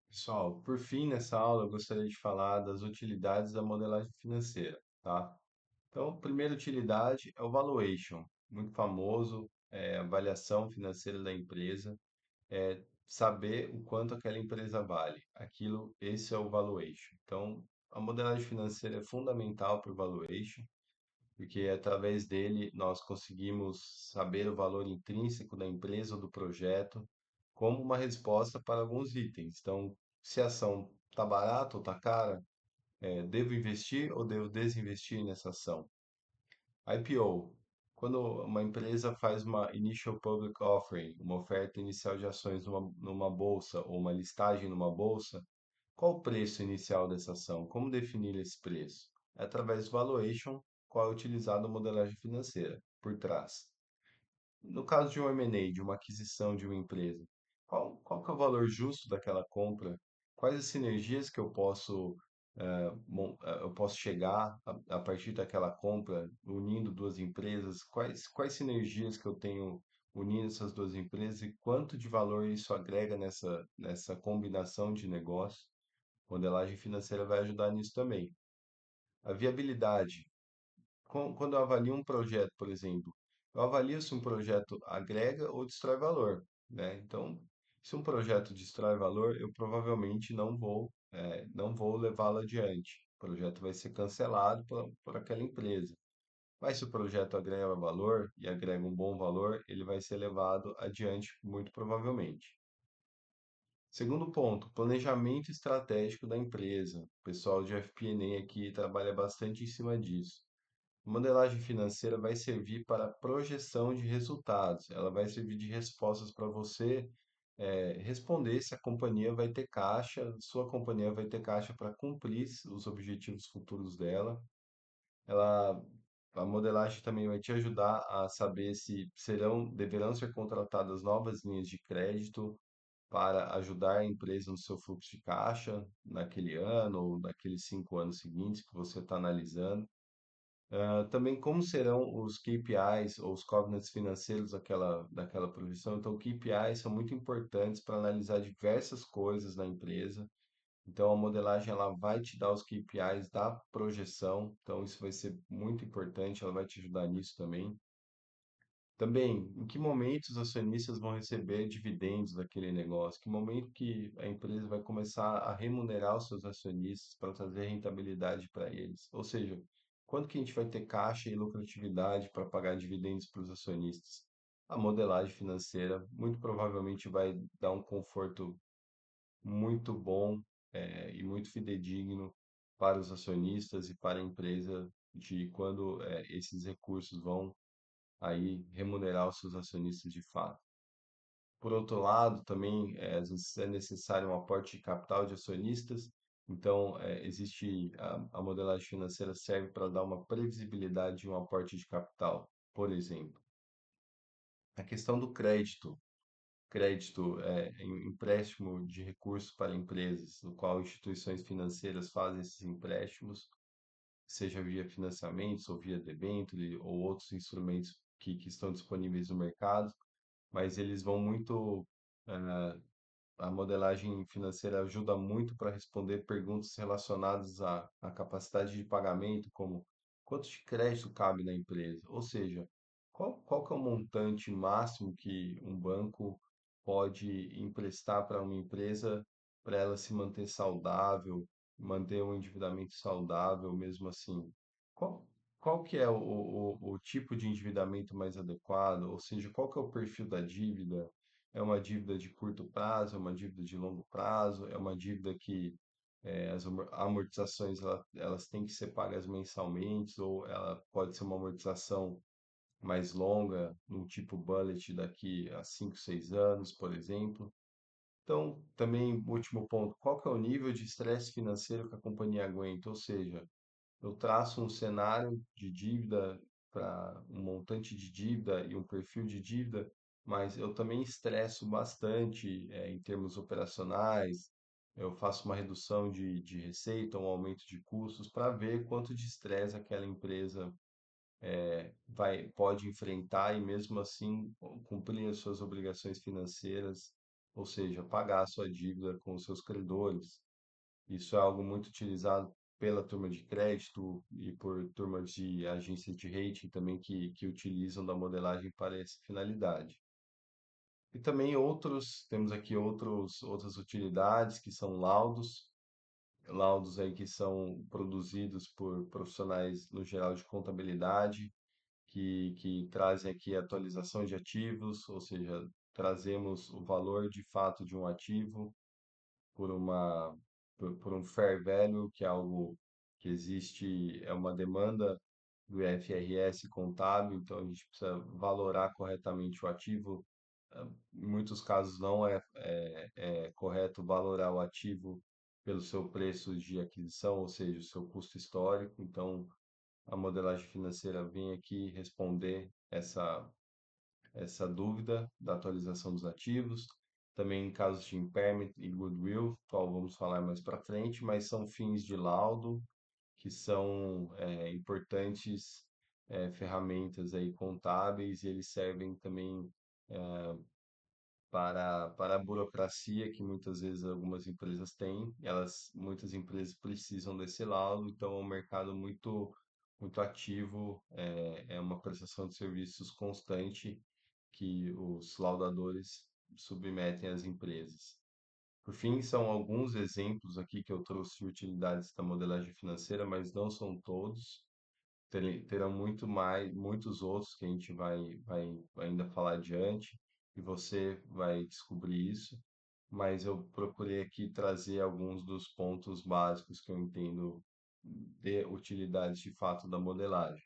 Pessoal, por fim, nessa aula eu gostaria de falar das utilidades da modelagem financeira, tá? Então, a primeira utilidade é o valuation, muito famoso, é a avaliação financeira da empresa, é saber o quanto aquela empresa vale. Esse é o valuation. Então, a modelagem financeira é fundamental para o valuation, porque através dele nós conseguimos saber o valor intrínseco da empresa ou do projeto como uma resposta para alguns itens. Então, se a ação está barata ou está cara, devo investir ou devo desinvestir nessa ação? IPO, quando uma empresa faz uma Initial Public Offering, uma oferta inicial de ações numa bolsa ou uma listagem numa bolsa, qual o preço inicial dessa ação? Como definir esse preço? É através do valuation, qual é utilizada a modelagem financeira por trás. No caso de um M&A, de uma aquisição de uma empresa, qual que é o valor justo daquela compra? Quais as sinergias que eu posso chegar a partir daquela compra, unindo duas empresas? Quais sinergias que eu tenho unindo essas duas empresas e quanto de valor isso agrega nessa combinação de negócio? Modelagem financeira vai ajudar nisso também. A viabilidade. Quando eu avalio um projeto, por exemplo, eu avalio se um projeto agrega ou destrói valor, né? Então, se um projeto destrói valor, eu provavelmente não vou levá-lo adiante. O projeto vai ser cancelado por aquela empresa. Mas se o projeto agrega valor e agrega um bom valor, ele vai ser levado adiante, muito provavelmente. Segundo ponto, planejamento estratégico da empresa. O pessoal de FP&A aqui trabalha bastante em cima disso. Modelagem financeira vai servir para projeção de resultados. Ela vai servir de respostas para você responder se a companhia vai ter caixa, sua companhia vai ter caixa para cumprir os objetivos futuros dela. Ela, a modelagem também vai te ajudar a saber se deverão ser contratadas novas linhas de crédito para ajudar a empresa no seu fluxo de caixa naquele ano ou naqueles 5 anos seguintes que você está analisando. Também como serão os KPIs ou os covenants financeiros daquela projeção. Então, KPIs são muito importantes para analisar diversas coisas na empresa. Então, a modelagem ela vai te dar os KPIs da projeção. Então, isso vai ser muito importante, ela vai te ajudar nisso também. Também, em que momento os acionistas vão receber dividendos daquele negócio? Que momento que a empresa vai começar a remunerar os seus acionistas para trazer rentabilidade para eles? Ou seja, quando que a gente vai ter caixa e lucratividade para pagar dividendos para os acionistas? A modelagem financeira muito provavelmente vai dar um conforto muito bom, e muito fidedigno para os acionistas e para a empresa de quando, esses recursos vão aí remunerar os seus acionistas de fato. Por outro lado, também às vezes é necessário um aporte de capital de acionistas, então existe a modelagem financeira serve para dar uma previsibilidade de um aporte de capital, por exemplo. A questão do crédito é empréstimo de recursos para empresas, no qual instituições financeiras fazem esses empréstimos, seja via financiamentos ou via debênture ou outros instrumentos que estão disponíveis no mercado, mas eles vão muito. eh, a modelagem financeira ajuda muito para responder perguntas relacionadas à capacidade de pagamento, como quanto de crédito cabe na empresa, ou seja, qual que é o montante máximo que um banco pode emprestar para uma empresa para ela se manter saudável, manter um endividamento saudável mesmo assim. Qual, qual que é o tipo de endividamento mais adequado, ou seja, qual que é o perfil da dívida? É uma dívida de curto prazo, é uma dívida de longo prazo, é uma dívida que as amortizações elas têm que ser pagas mensalmente, ou ela pode ser uma amortização mais longa, num tipo bullet daqui a 5, 6 anos, por exemplo. Então, também, último ponto, qual que é o nível de estresse financeiro que a companhia aguenta? Ou seja, eu traço um cenário de dívida para um montante de dívida e um perfil de dívida, mas eu também estresso bastante em termos operacionais. Eu faço uma redução de receita, um aumento de custos para ver quanto de estresse aquela empresa pode enfrentar e mesmo assim cumprir as suas obrigações financeiras ou seja, pagar a sua dívida com os seus credores. Isso é algo muito utilizado pela turma de crédito e por turmas de agências de rating também que utilizam da modelagem para essa finalidade. E também temos aqui outras utilidades que são laudos aí que são produzidos por profissionais no geral de contabilidade, que trazem aqui atualização de ativos, ou seja, trazemos o valor de fato de um ativo por por um fair value, que é algo que existe, é uma demanda do IFRS contábil, então a gente precisa valorar corretamente o ativo. Em muitos casos não é correto valorar o ativo pelo seu preço de aquisição, ou seja, o seu custo histórico. Então, a modelagem financeira vem aqui responder essa dúvida da atualização dos ativos. Também em casos de impairment e goodwill, qual vamos falar mais para frente, mas são fins de laudo que são importantes ferramentas aí contábeis e eles servem também para a burocracia que muitas vezes algumas empresas têm. Muitas empresas precisam desse laudo, então é um mercado muito ativo, é uma prestação de serviços constante que os laudadores submetem às empresas. Por fim, são alguns exemplos aqui que eu trouxe de utilidades da modelagem financeira, mas não são todos. Terão muitos outros que a gente vai ainda falar adiante, e você vai descobrir isso. Mas eu procurei aqui trazer alguns dos pontos básicos que eu entendo de utilidades de fato da modelagem.